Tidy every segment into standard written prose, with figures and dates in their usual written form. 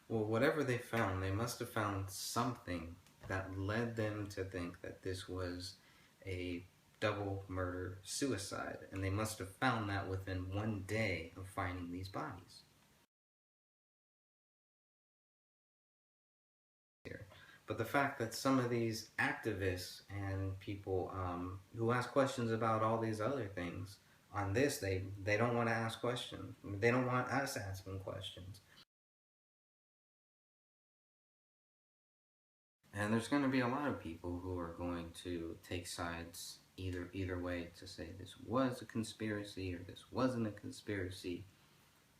Well, whatever they found, they must have found something that led them to think that this was a double murder suicide, and they must have found that within 1 day of finding these bodies here. But the fact that some of these activists and people who ask questions about all these other things on this, they don't want to ask questions. They don't want us asking questions. And there's going to be a lot of people who are going to take sides either way to say this was a conspiracy or this wasn't a conspiracy.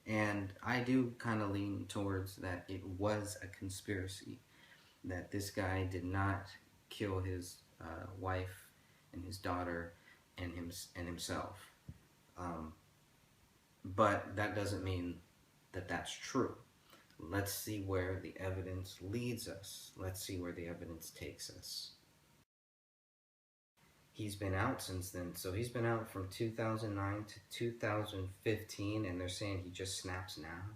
And I do kind of lean towards that it was a conspiracy, that this guy did not kill his wife and his daughter and himself. Um, but that doesn't mean that that's true. Let's see where the evidence leads us. Let's see where the evidence takes us. He's been out since then. So he's been out from 2009 to 2015, and they're saying he just snaps now.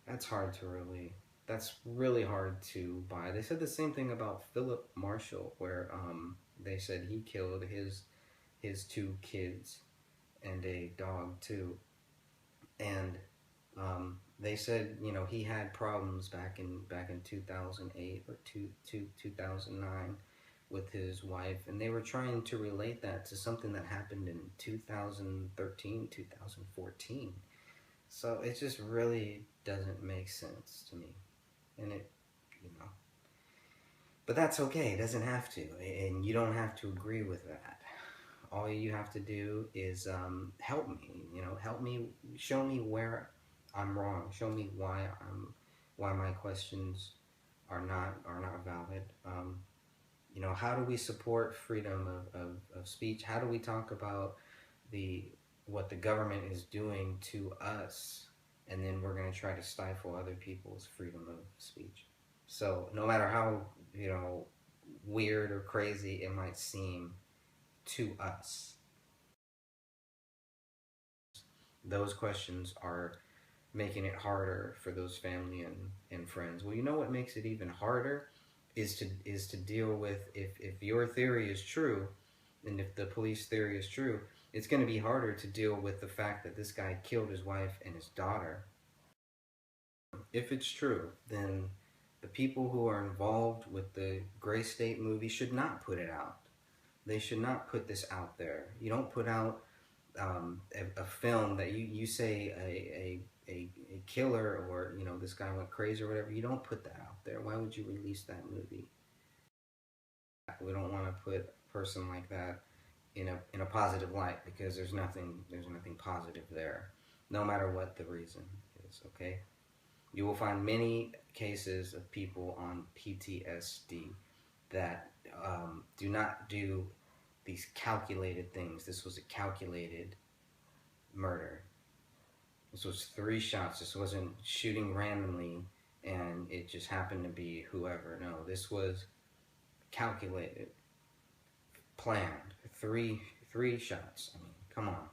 That's hard to really. That's really hard to buy. They said the same thing about Philip Marshall, where they said he killed his two kids and a dog too, and they said he had problems back in 2008 or 2009 with his wife, and they were trying to relate that to something that happened in 2013, 2014. So it just really doesn't make sense to me, and it, you know, but that's okay. It doesn't have to, and you don't have to agree with that. All you have to do is help me. Help me, show me where I'm wrong. Show me why my questions are not valid. How do we support freedom of speech? How do we talk about what the government is doing to us, and then we're going to try to stifle other people's freedom of speech? So no matter how weird or crazy it might seem to us, those questions are making it harder for those family and friends. Well, you know what makes it even harder is to deal with, if your theory is true, and if the police theory is true, it's going to be harder to deal with the fact that this guy killed his wife and his daughter. If it's true, then the people who are involved with the Gray State movie should not put it out. They should not put this out there. You don't put out a film that you say a killer, or this guy went crazy or whatever. You don't put that out there. Why would you release that movie? We don't want to put a person like that in a positive light, because there's nothing positive there, no matter what the reason is. Okay, you will find many cases of people on PTSD that do not do these calculated things. This was a calculated murder. This was 3 shots. This wasn't shooting randomly and it just happened to be whoever. No, this was calculated, planned. Three shots. I mean, come on.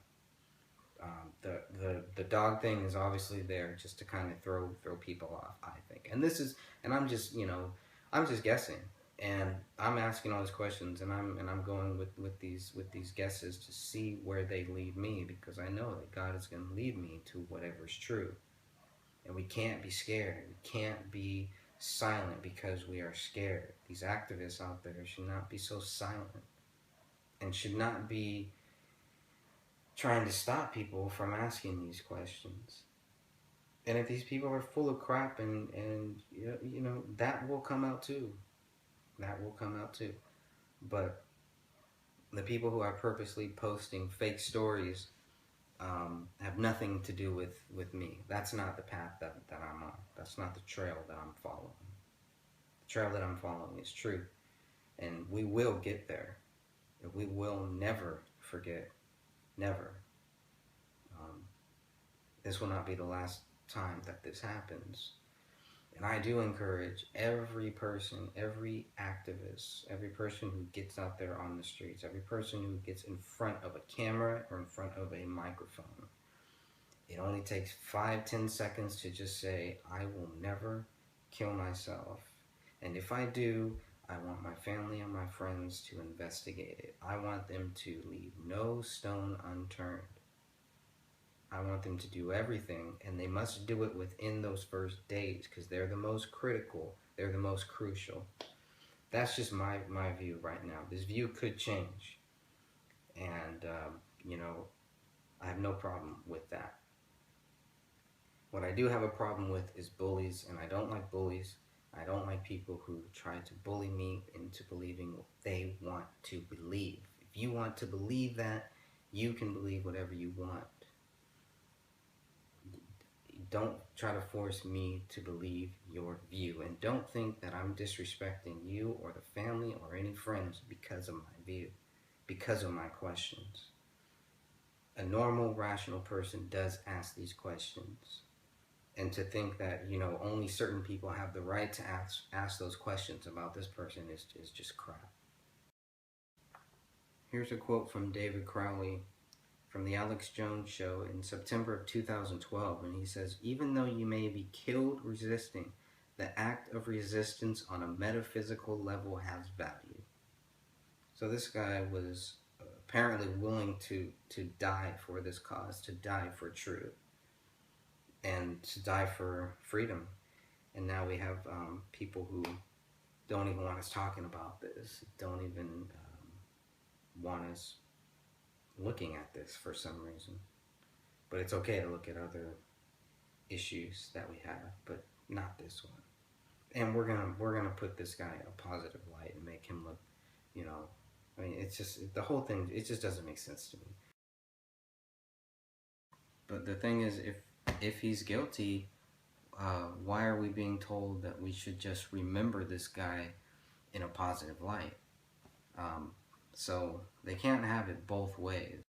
The dog thing is obviously there just to kind of throw people off, I think. And I'm just guessing, and I'm asking all these questions, and I'm going with these guesses to see where they lead me, because I know that God is going to lead me to whatever's true, and we can't be scared. We can't be silent because we are scared. These activists out there should not be so silent, and should not be trying to stop people from asking these questions. And if these people are full of crap, and that will come out too. That will come out too. But the people who are purposely posting fake stories have nothing to do with me. That's not the path that I'm on. That's not the trail that I'm following. The trail that I'm following is truth. And we will get there. We will never forget. Never. This will not be the last time that this happens. And I do encourage every person, every activist, every person who gets out there on the streets, every person who gets in front of a camera or in front of a microphone. It only takes 5-10 seconds to just say, I will never kill myself. And if I do, I want my family and my friends to investigate it. I want them to leave no stone unturned. I want them to do everything, and they must do it within those first days because they're the most critical, they're the most crucial. That's just my view right now. This view could change, and I have no problem with that. What I do have a problem with is bullies, and I don't like bullies. I don't like people who try to bully me into believing what they want to believe. If you want to believe that, you can believe whatever you want. Don't try to force me to believe your view, and don't think that I'm disrespecting you or the family or any friends because of my view, because of my questions. A normal, rational person does ask these questions. And to think that, only certain people have the right to ask those questions about this person is just crap. Here's a quote from David Crowley from the Alex Jones Show in September of 2012, and he says, "Even though you may be killed resisting, the act of resistance on a metaphysical level has value." So this guy was apparently willing to die for this cause, to die for truth, and to die for freedom. And now we have people who don't even want us talking about this, don't even want us looking at this for some reason. But it's okay to look at other issues that we have, but not this one. And we're gonna put this guy in a positive light and make him look, it's just the whole thing. It just doesn't make sense to me. But the thing is, if he's guilty, why are we being told that we should just remember this guy in a positive light? So they can't have it both ways.